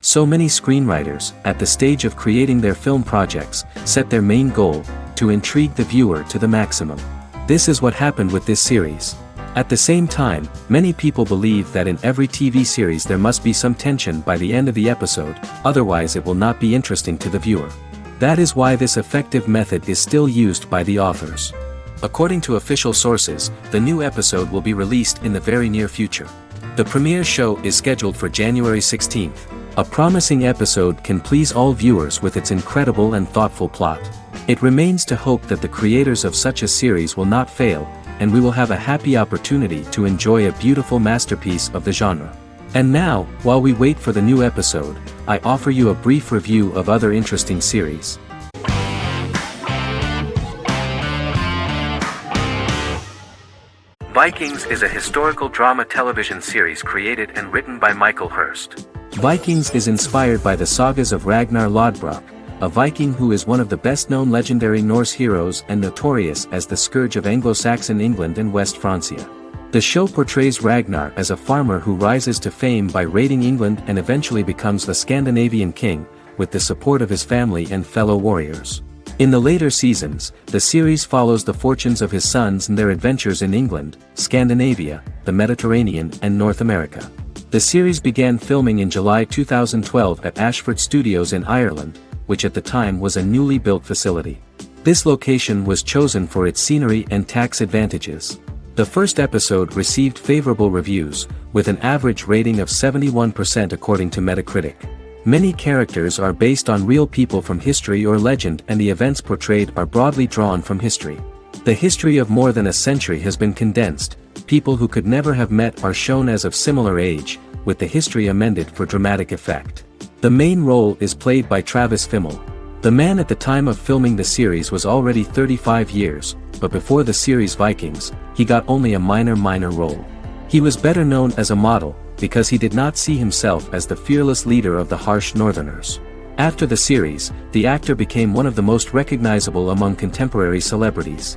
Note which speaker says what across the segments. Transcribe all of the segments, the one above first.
Speaker 1: So many screenwriters, at the stage of creating their film projects, set their main goal, to intrigue the viewer to the maximum. This is what happened with this series. At the same time, many people believe that in every TV series there must be some tension by the end of the episode, otherwise it will not be interesting to the viewer. That is why this effective method is still used by the authors. According to official sources, the new episode will be released in the very near future. The premiere show is scheduled for January 16th. A promising episode can please all viewers with its incredible and thoughtful plot. It remains to hope that the creators of such a series will not fail, and we will have a happy opportunity to enjoy a beautiful masterpiece of the genre. And now, while we wait for the new episode, I offer you a brief review of other interesting series. Vikings is a historical drama television series created and written by Michael Hurst. Vikings is inspired by the sagas of Ragnar Lodbrok, a Viking who is one of the best-known legendary Norse heroes and notorious as the scourge of Anglo-Saxon England and West Francia. The show portrays Ragnar as a farmer who rises to fame by raiding England and eventually becomes the Scandinavian king, with the support of his family and fellow warriors. In the later seasons, the series follows the fortunes of his sons and their adventures in England, Scandinavia, the Mediterranean and North America. The series began filming in July 2012 at Ashford Studios in Ireland, which at the time was a newly built facility. This location was chosen for its scenery and tax advantages. The first episode received favorable reviews, with an average rating of 71% according to Metacritic. Many characters are based on real people from history or legend, and the events portrayed are broadly drawn from history. The history of more than a century has been condensed. People who could never have met are shown as of similar age, with the history amended for dramatic effect. The main role is played by Travis Fimmel. The man at the time of filming the series was already 35 years, but before the series Vikings, he got only a minor role. He was better known as a model, because he did not see himself as the fearless leader of the harsh Northerners. After the series, the actor became one of the most recognizable among contemporary celebrities.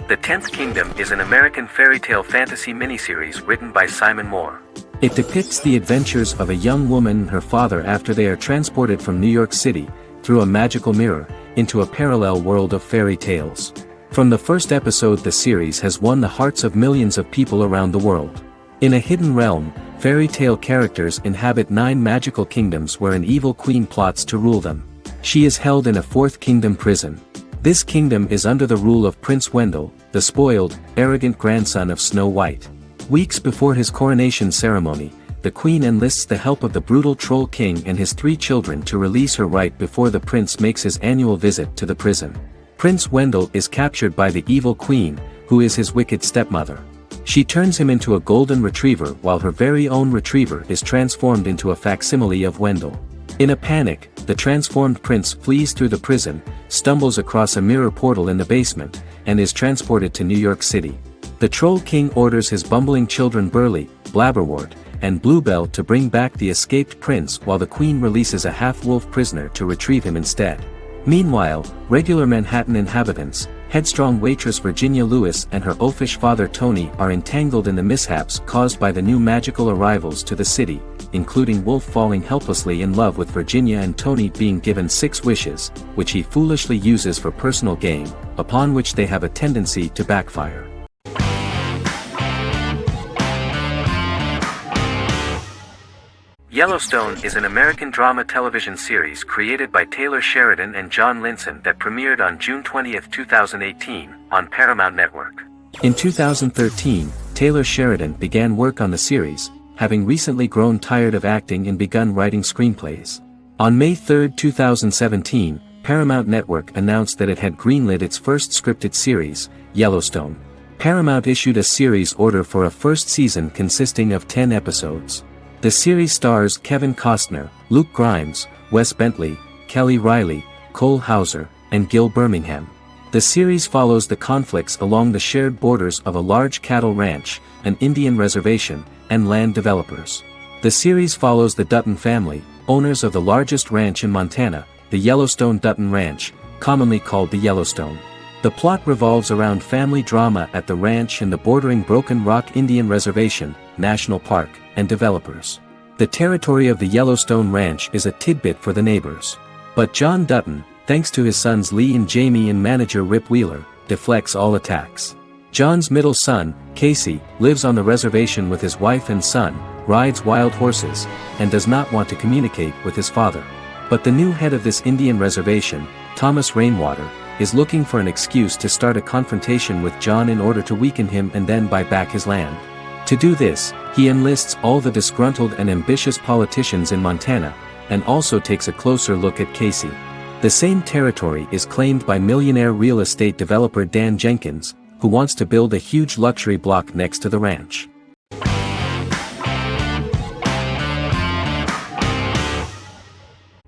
Speaker 1: The Tenth Kingdom is an American fairy tale fantasy miniseries written by Simon Moore. It depicts the adventures of a young woman and her father after they are transported from New York City, through a magical mirror, into a parallel world of fairy tales. From the first episode, the series has won the hearts of millions of people around the world. In a hidden realm, fairy tale characters inhabit 9 magical kingdoms where an evil queen plots to rule them. She is held in a 4th kingdom prison. This kingdom is under the rule of Prince Wendell, the spoiled, arrogant grandson of Snow White. Weeks before his coronation ceremony, the queen enlists the help of the brutal Troll King and his 3 children to release her right before the prince makes his annual visit to the prison. Prince Wendell is captured by the evil queen, who is his wicked stepmother. She turns him into a golden retriever while her very own retriever is transformed into a facsimile of Wendell. In a panic, the transformed prince flees through the prison, stumbles across a mirror portal in the basement, and is transported to New York City. The Troll King orders his bumbling children Burley, Blabberwort, and Bluebell to bring back the escaped prince, while the queen releases a half-wolf prisoner to retrieve him instead. Meanwhile, regular Manhattan inhabitants, headstrong waitress Virginia Lewis and her oafish father Tony are entangled in the mishaps caused by the new magical arrivals to the city, including Wolf falling helplessly in love with Virginia and Tony being given 6 wishes, which he foolishly uses for personal gain, upon which they have a tendency to backfire. Yellowstone is an American drama television series created by Taylor Sheridan and John Linson that premiered on June 20, 2018, on Paramount Network. In 2013, Taylor Sheridan began work on the series, having recently grown tired of acting and begun writing screenplays. On May 3, 2017, Paramount Network announced that it had greenlit its first scripted series, Yellowstone. Paramount issued a series order for a first season consisting of 10 episodes. The series stars Kevin Costner, Luke Grimes, Wes Bentley, Kelly Riley, Cole Hauser, and Gil Birmingham. The series follows the conflicts along the shared borders of a large cattle ranch, an Indian reservation, and land developers. The series follows the Dutton family, owners of the largest ranch in Montana, the Yellowstone Dutton Ranch, commonly called the Yellowstone. The plot revolves around family drama at the ranch and the bordering Broken Rock Indian Reservation, National Park, and developers. The territory of the Yellowstone Ranch is a tidbit for the neighbors. But John Dutton, thanks to his sons Lee and Jamie and manager Rip Wheeler, deflects all attacks. John's middle son, Casey, lives on the reservation with his wife and son, rides wild horses, and does not want to communicate with his father. But the new head of this Indian reservation, Thomas Rainwater, is looking for an excuse to start a confrontation with John in order to weaken him and then buy back his land. To do this, he enlists all the disgruntled and ambitious politicians in Montana, and also takes a closer look at Casey. The same territory is claimed by millionaire real estate developer Dan Jenkins, who wants to build a huge luxury block next to the ranch.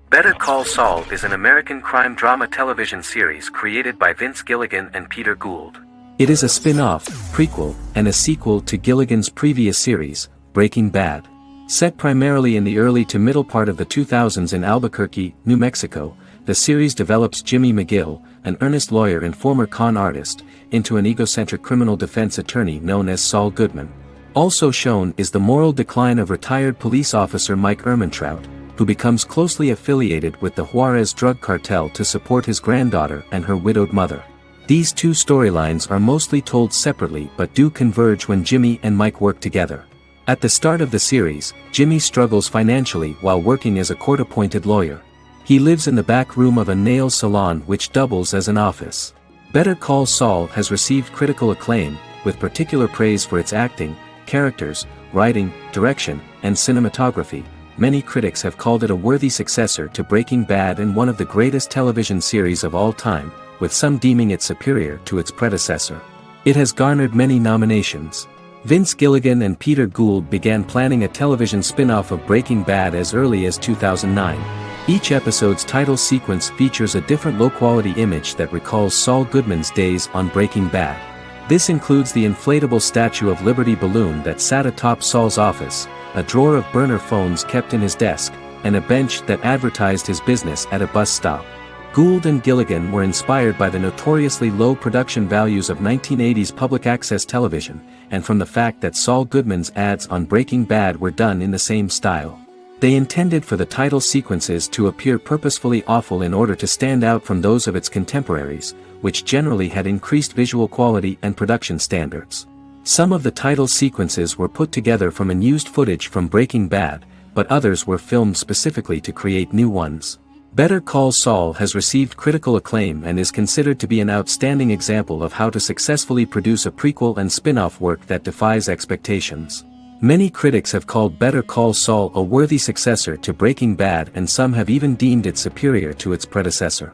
Speaker 1: Better Call Saul is an American crime drama television series created by Vince Gilligan and Peter Gould. It is a spin-off, prequel, and a sequel to Gilligan's previous series, Breaking Bad. Set primarily in the early to middle part of the 2000s in Albuquerque, New Mexico, the series develops Jimmy McGill, an earnest lawyer and former con artist, into an egocentric criminal defense attorney known as Saul Goodman. Also shown is the moral decline of retired police officer Mike Ehrmantraut, who becomes closely affiliated with the Juarez drug cartel to support his granddaughter and her widowed mother. These two storylines are mostly told separately but do converge when Jimmy and Mike work together. At the start of the series, Jimmy struggles financially while working as a court-appointed lawyer. He lives in the back room of a nail salon which doubles as an office. Better Call Saul has received critical acclaim, with particular praise for its acting, characters, writing, direction, and cinematography. Many critics have called it a worthy successor to Breaking Bad and one of the greatest television series of all time, with some deeming it superior to its predecessor. It has garnered many nominations. Vince Gilligan and Peter Gould began planning a television spin-off of Breaking Bad as early as 2009. Each episode's title sequence features a different low-quality image that recalls Saul Goodman's days on Breaking Bad. This includes the inflatable Statue of Liberty balloon that sat atop Saul's office, a drawer of burner phones kept in his desk, and a bench that advertised his business at a bus stop. Gould and Gilligan were inspired by the notoriously low production values of 1980s public access television, and from the fact that Saul Goodman's ads on Breaking Bad were done in the same style. They intended for the title sequences to appear purposefully awful in order to stand out from those of its contemporaries, which generally had increased visual quality and production standards. Some of the title sequences were put together from unused footage from Breaking Bad, but others were filmed specifically to create new ones. Better Call Saul has received critical acclaim and is considered to be an outstanding example of how to successfully produce a prequel and spin-off work that defies expectations. Many critics have called Better Call Saul a worthy successor to Breaking Bad, and some have even deemed it superior to its predecessor.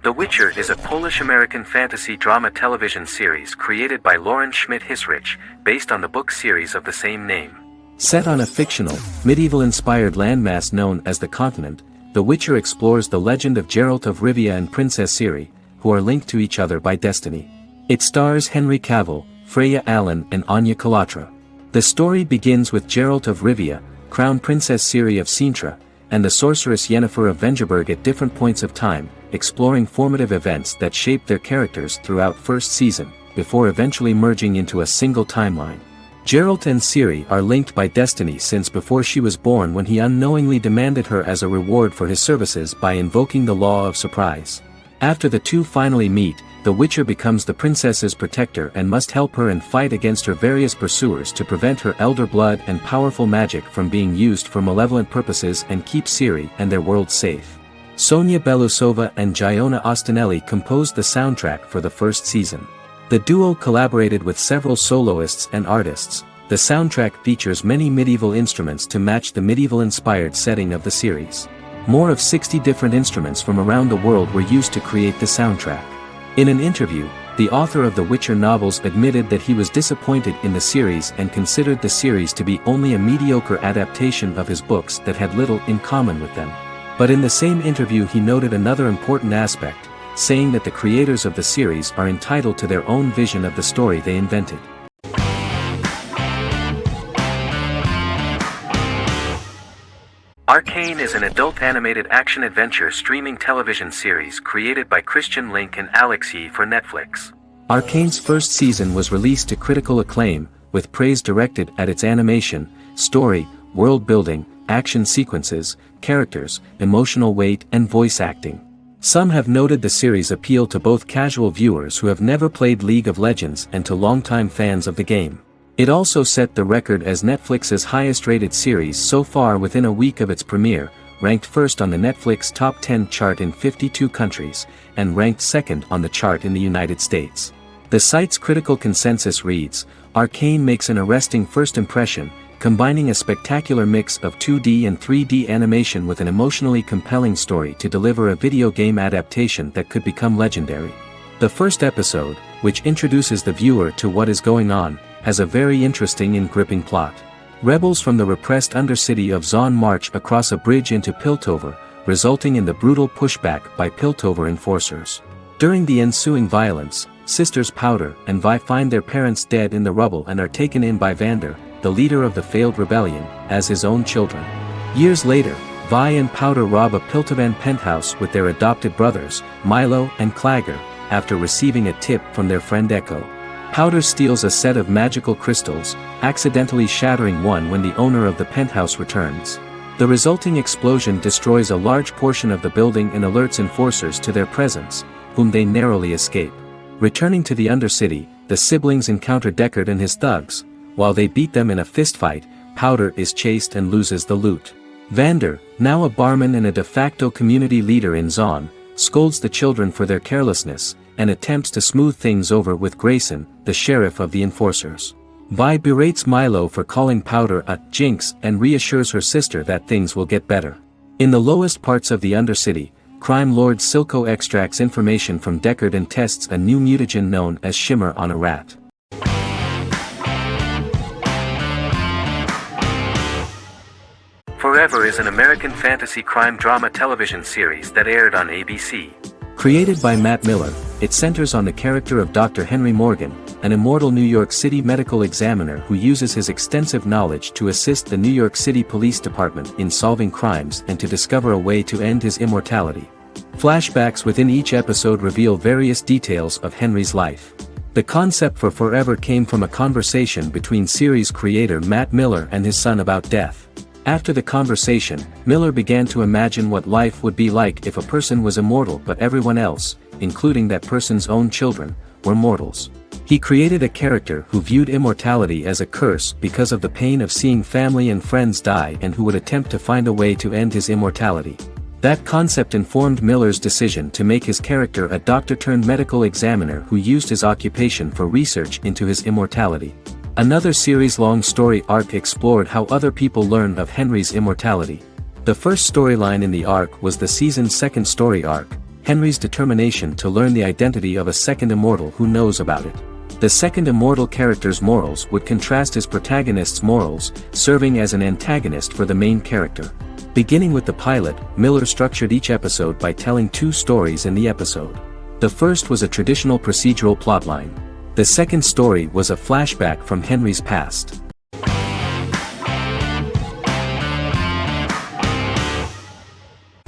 Speaker 1: The Witcher is a Polish-American fantasy drama television series created by Lauren Schmidt-Hissrich, based on the book series of the same name. Set on a fictional, medieval-inspired landmass known as the Continent, The Witcher explores the legend of Geralt of Rivia and Princess Ciri, who are linked to each other by destiny. It stars Henry Cavill, Freya Allan and Anya Kalatra. The story begins with Geralt of Rivia, Crown Princess Ciri of Sintra, and the sorceress Yennefer of Vengerberg at different points of time, exploring formative events that shape their characters throughout first season, before eventually merging into a single timeline. Geralt and Ciri are linked by destiny since before she was born, when he unknowingly demanded her as a reward for his services by invoking the law of surprise. After the two finally meet, the Witcher becomes the princess's protector and must help her and fight against her various pursuers to prevent her elder blood and powerful magic from being used for malevolent purposes and keep Ciri and their world safe. Sonia Belousova and Giona Ostinelli composed the soundtrack for the first season. The duo collaborated with several soloists and artists. The soundtrack features many medieval instruments to match the medieval-inspired setting of the series. More of 60 different instruments from around the world were used to create the soundtrack. In an interview, the author of the Witcher novels admitted that he was disappointed in the series and considered the series to be only a mediocre adaptation of his books that had little in common with them. But in the same interview he noted another important aspect, saying that the creators of the series are entitled to their own vision of the story they invented. Arcane is an adult animated action-adventure streaming television series created by Christian Link and Alex Yee for Netflix. Arcane's first season was released to critical acclaim, with praise directed at its animation, story, world-building, action sequences, characters, emotional weight and voice acting. Some have noted the series appealed to both casual viewers who have never played League of Legends and to longtime fans of the game. It also set the record as Netflix's highest-rated series so far within a week of its premiere, ranked first on the Netflix Top 10 chart in 52 countries, and ranked second on the chart in the United States. The site's critical consensus reads, "Arcane makes an arresting first impression, combining a spectacular mix of 2D and 3D animation with an emotionally compelling story to deliver a video game adaptation that could become legendary." The first episode, which introduces the viewer to what is going on, has a very interesting and gripping plot. Rebels from the repressed undercity of Zon march across a bridge into Piltover, resulting in the brutal pushback by Piltover enforcers. During the ensuing violence, sisters Powder and Vi find their parents dead in the rubble and are taken in by Vander, the leader of the failed rebellion, as his own children. Years later, Vi and Powder rob a Piltovan penthouse with their adopted brothers, Milo and Clagger, after receiving a tip from their friend Echo. Powder steals a set of magical crystals, accidentally shattering one when the owner of the penthouse returns. The resulting explosion destroys a large portion of the building and alerts enforcers to their presence, whom they narrowly escape. Returning to the Undercity, the siblings encounter Deckard and his thugs. While they beat them in a fistfight, Powder is chased and loses the loot. Vander, now a barman and a de facto community leader in Zon, scolds the children for their carelessness, and attempts to smooth things over with Grayson, the sheriff of the enforcers. Vi berates Milo for calling Powder a jinx and reassures her sister that things will get better. In the lowest parts of the Undercity, crime lord Silco extracts information from Deckard and tests a new mutagen known as Shimmer on a rat. Forever is an American fantasy crime drama television series that aired on ABC. Created by Matt Miller, it centers on the character of Dr. Henry Morgan, an immortal New York City medical examiner who uses his extensive knowledge to assist the New York City Police Department in solving crimes and to discover a way to end his immortality. Flashbacks within each episode reveal various details of Henry's life. The concept for Forever came from a conversation between series creator Matt Miller and his son about death. After the conversation, Miller began to imagine what life would be like if a person was immortal but everyone else, including that person's own children, were mortals. He created a character who viewed immortality as a curse because of the pain of seeing family and friends die and who would attempt to find a way to end his immortality. That concept informed Miller's decision to make his character a doctor-turned-medical examiner who used his occupation for research into his immortality. Another series-long story arc explored how other people learned of Henry's immortality. The first storyline in the arc was the season's second story arc, Henry's determination to learn the identity of a second immortal who knows about it. The second immortal character's morals would contrast his protagonist's morals, serving as an antagonist for the main character. Beginning with the pilot, Miller structured each episode by telling two stories in the episode. The first was a traditional procedural plotline. The second story was a flashback from Henry's past.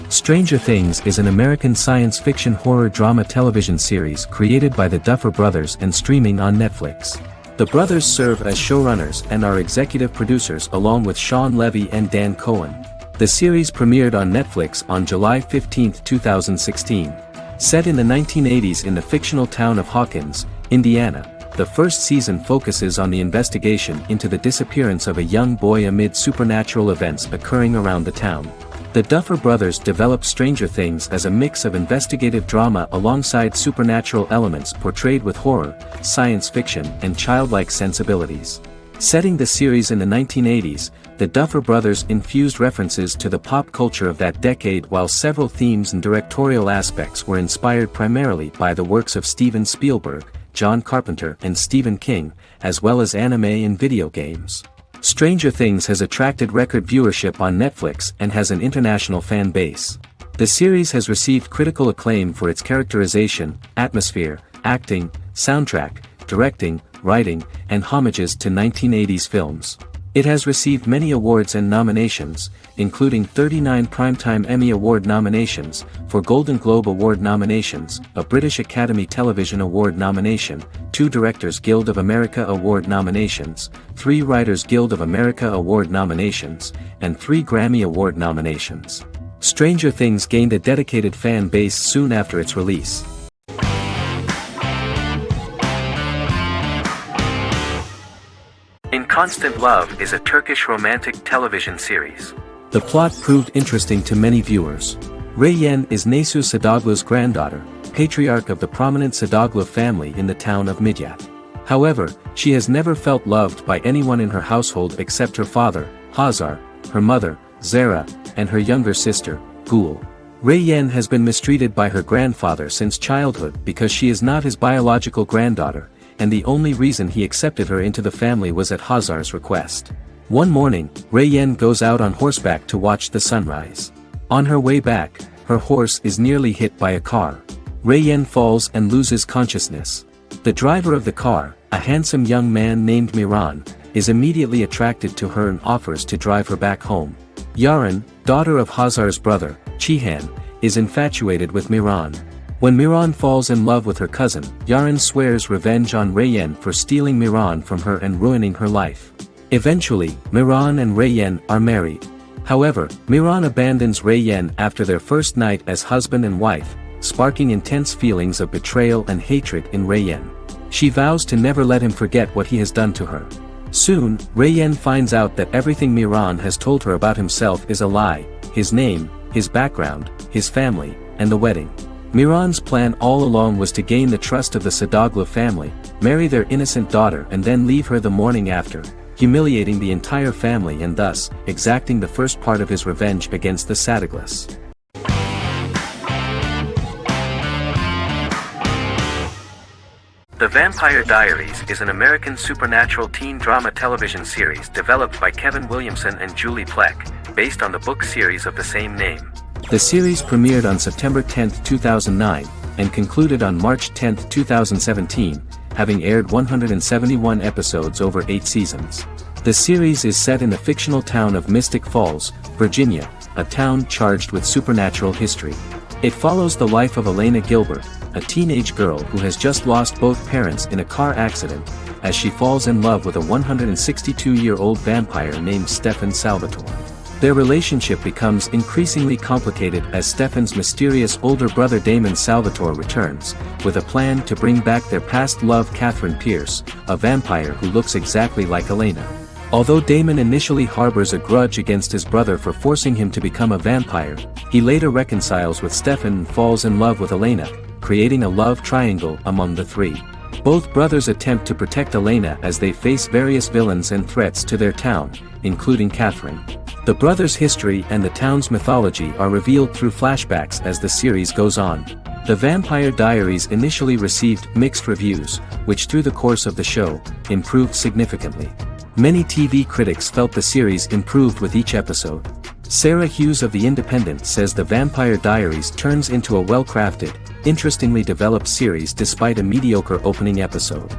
Speaker 1: Stranger Things is an American science fiction horror drama television series created by the Duffer Brothers and streaming on Netflix. The brothers serve as showrunners and are executive producers along with Sean Levy and Dan Cohen. The series premiered on Netflix on July 15, 2016. Set in the 1980s in the fictional town of Hawkins, Indiana, the first season focuses on the investigation into the disappearance of a young boy amid supernatural events occurring around the town. The Duffer Brothers developed Stranger Things as a mix of investigative drama alongside supernatural elements portrayed with horror, science fiction, and childlike sensibilities. Setting the series in the 1980s, the Duffer Brothers infused references to the pop culture of that decade while several themes and directorial aspects were inspired primarily by the works of Steven Spielberg, John Carpenter and Stephen King, as well as anime and video games. Stranger Things has attracted record viewership on Netflix and has an international fan base. The series has received critical acclaim for its characterization, atmosphere, acting, soundtrack, directing, writing, and homages to 1980s films. It has received many awards and nominations, including 39 Primetime Emmy Award nominations, 4 Golden Globe Award nominations, a British Academy Television Award nomination, 2 Directors Guild of America Award nominations, 3 Writers Guild of America Award nominations, and 3 Grammy Award nominations. Stranger Things gained a dedicated fan base soon after its release. In Constant Love is a Turkish romantic television series. The plot proved interesting to many viewers. Reyyen is Nesu Sadoglu's granddaughter, patriarch of the prominent Sadoglu family in the town of Midyat. However, she has never felt loved by anyone in her household except her father, Hazar, her mother, Zara, and her younger sister, Gül. Reyyen has been mistreated by her grandfather since childhood because she is not his biological granddaughter, and the only reason he accepted her into the family was at Hazar's request. One morning, Reyyen goes out on horseback to watch the sunrise. On her way back, her horse is nearly hit by a car. Reyyen falls and loses consciousness. The driver of the car, a handsome young man named Miran, is immediately attracted to her and offers to drive her back home. Yaren, daughter of Hazar's brother, Cihan, is infatuated with Miran. When Miran falls in love with her cousin, Yaren swears revenge on Reyyen for stealing Miran from her and ruining her life. Eventually, Miran and Reyyen are married. However, Miran abandons Reyyen after their first night as husband and wife, sparking intense feelings of betrayal and hatred in Reyyen. She vows to never let him forget what he has done to her. Soon, Reyyen finds out that everything Miran has told her about himself is a lie: his name, his background, his family, and the wedding. Miran's plan all along was to gain the trust of the Sadoglu family, marry their innocent daughter and then leave her the morning after, humiliating the entire family and thus, exacting the first part of his revenge against the Sadoglus. The Vampire Diaries is an American supernatural teen drama television series developed by Kevin Williamson and Julie Plec, based on the book series of the same name. The series premiered on September 10, 2009, and concluded on March 10, 2017, having aired 171 episodes over 8 seasons. The series is set in the fictional town of Mystic Falls, Virginia, a town charged with supernatural history. It follows the life of Elena Gilbert, a teenage girl who has just lost both parents in a car accident, as she falls in love with a 162-year-old vampire named Stefan Salvatore. Their relationship becomes increasingly complicated as Stefan's mysterious older brother Damon Salvatore returns, with a plan to bring back their past love Catherine Pierce, a vampire who looks exactly like Elena. Although Damon initially harbors a grudge against his brother for forcing him to become a vampire, he later reconciles with Stefan and falls in love with Elena, creating a love triangle among the three. Both brothers attempt to protect Elena as they face various villains and threats to their town, including Catherine. The brothers' history and the town's mythology are revealed through flashbacks as the series goes on. The Vampire Diaries initially received mixed reviews, which through the course of the show, improved significantly. Many TV critics felt the series improved with each episode. Sarah Hughes of The Independent says The Vampire Diaries turns into a well-crafted, interestingly developed series despite a mediocre opening episode.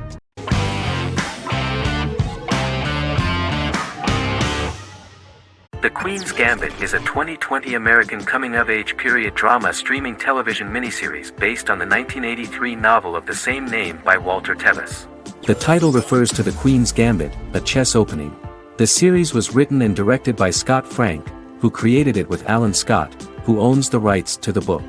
Speaker 1: The Queen's Gambit is a 2020 American coming-of-age period drama streaming television miniseries based on the 1983 novel of the same name by Walter Tevis. The title refers to the Queen's Gambit, a chess opening. The series was written and directed by Scott Frank, who created it with Alan Scott, who owns the rights to the book.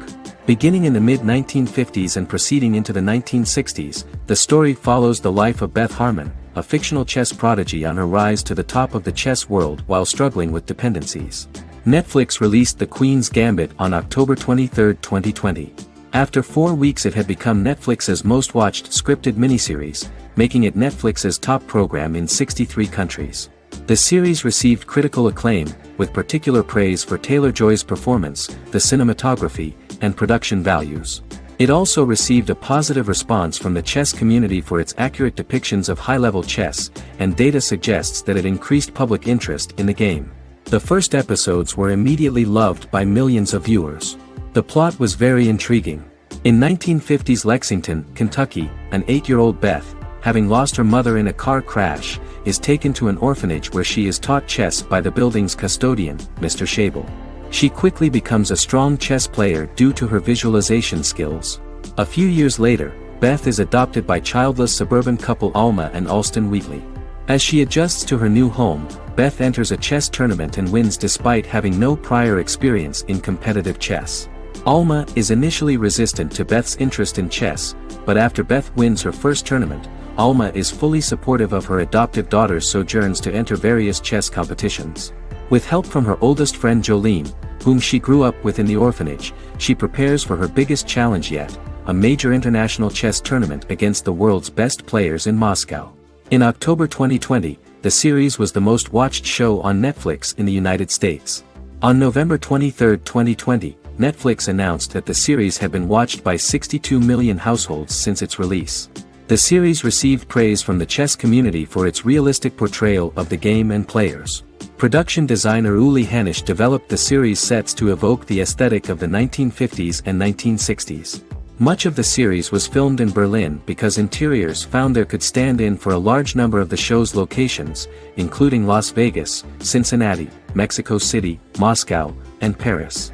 Speaker 1: Beginning in the mid-1950s and proceeding into the 1960s, the story follows the life of Beth Harmon, a fictional chess prodigy on her rise to the top of the chess world while struggling with dependencies. Netflix released The Queen's Gambit on October 23, 2020. After 4 weeks it had become Netflix's most-watched scripted miniseries, making it Netflix's top program in 63 countries. The series received critical acclaim, with particular praise for Taylor-Joy's performance, the cinematography, and production values. It also received a positive response from the chess community for its accurate depictions of high-level chess, and data suggests that it increased public interest in the game. The first episodes were immediately loved by millions of viewers. The plot was very intriguing. In 1950s Lexington, Kentucky, an 8-year-old Beth, having lost her mother in a car crash, is taken to an orphanage where she is taught chess by the building's custodian, Mr. Shable. She quickly becomes a strong chess player due to her visualization skills. A few years later, Beth is adopted by childless suburban couple Alma and Alston Wheatley. As she adjusts to her new home, Beth enters a chess tournament and wins despite having no prior experience in competitive chess. Alma is initially resistant to Beth's interest in chess, but after Beth wins her first tournament, Alma is fully supportive of her adoptive daughter's sojourns to enter various chess competitions. With help from her oldest friend Jolene, whom she grew up with in the orphanage, she prepares for her biggest challenge yet, a major international chess tournament against the world's best players in Moscow. In October 2020, the series was the most watched show on Netflix in the United States. On November 23, 2020, Netflix announced that the series had been watched by 62 million households since its release. The series received praise from the chess community for its realistic portrayal of the game and players. Production designer Uli Hanisch developed the series sets to evoke the aesthetic of the 1950s and 1960s. Much of the series was filmed in Berlin because interiors found there could stand in for a large number of the show's locations, including Las Vegas, Cincinnati, Mexico City, Moscow, and Paris.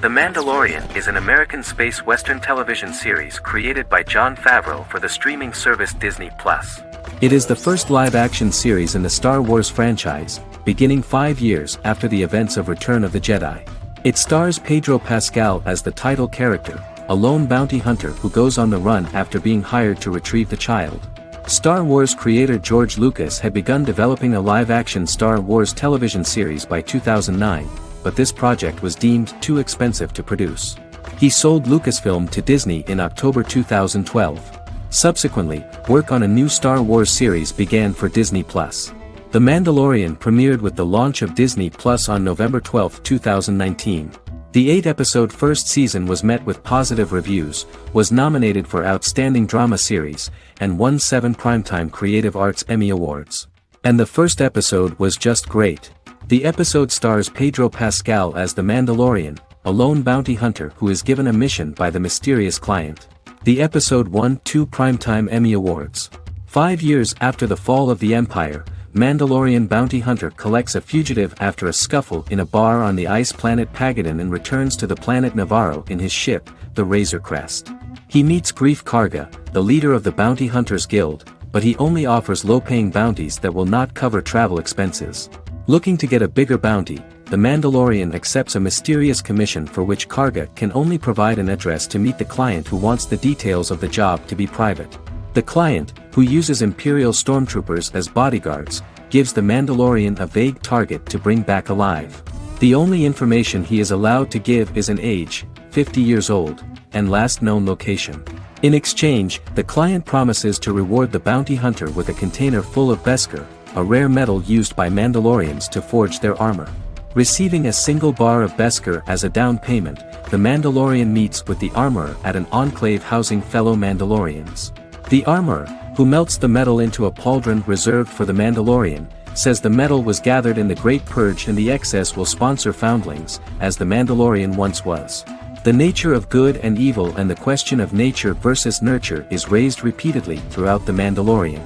Speaker 1: The Mandalorian is an American space western television series created by Jon Favreau for the streaming service Disney+. It is the first live-action series in the Star Wars franchise, beginning 5 years after the events of Return of the Jedi. It stars Pedro Pascal as the title character, a lone bounty hunter who goes on the run after being hired to retrieve the child. Star Wars creator George Lucas had begun developing a live-action Star Wars television series by 2009, but this project was deemed too expensive to produce. He sold Lucasfilm to Disney in October 2012. Subsequently, work on a new Star Wars series began for Disney+. The Mandalorian premiered with the launch of Disney+ on November 12, 2019. The 8-episode first season was met with positive reviews, was nominated for Outstanding Drama Series, and won 7 Primetime Creative Arts Emmy Awards. And the first episode was just great. The episode stars Pedro Pascal as the Mandalorian, a lone bounty hunter who is given a mission by the mysterious client. The episode won 2 Primetime Emmy Awards. 5 years after the fall of the Empire, Mandalorian bounty hunter collects a fugitive after a scuffle in a bar on the ice planet Pagadan and returns to the planet Navarro in his ship, the Razor Crest. He meets Grief Karga, the leader of the Bounty Hunters Guild, but he only offers low-paying bounties that will not cover travel expenses. Looking to get a bigger bounty, the Mandalorian accepts a mysterious commission for which Karga can only provide an address to meet the client who wants the details of the job to be private. The client, who uses Imperial stormtroopers as bodyguards, gives the Mandalorian a vague target to bring back alive. The only information he is allowed to give is an age, 50 years old, and last known location. In exchange, the client promises to reward the bounty hunter with a container full of Beskar, a rare metal used by Mandalorians to forge their armor. Receiving a single bar of Beskar as a down payment, the Mandalorian meets with the armorer at an enclave housing fellow Mandalorians. The armorer, who melts the metal into a pauldron reserved for the Mandalorian, says the metal was gathered in the Great Purge and the excess will sponsor foundlings, as the Mandalorian once was. The nature of good and evil and the question of nature versus nurture is raised repeatedly throughout the Mandalorian.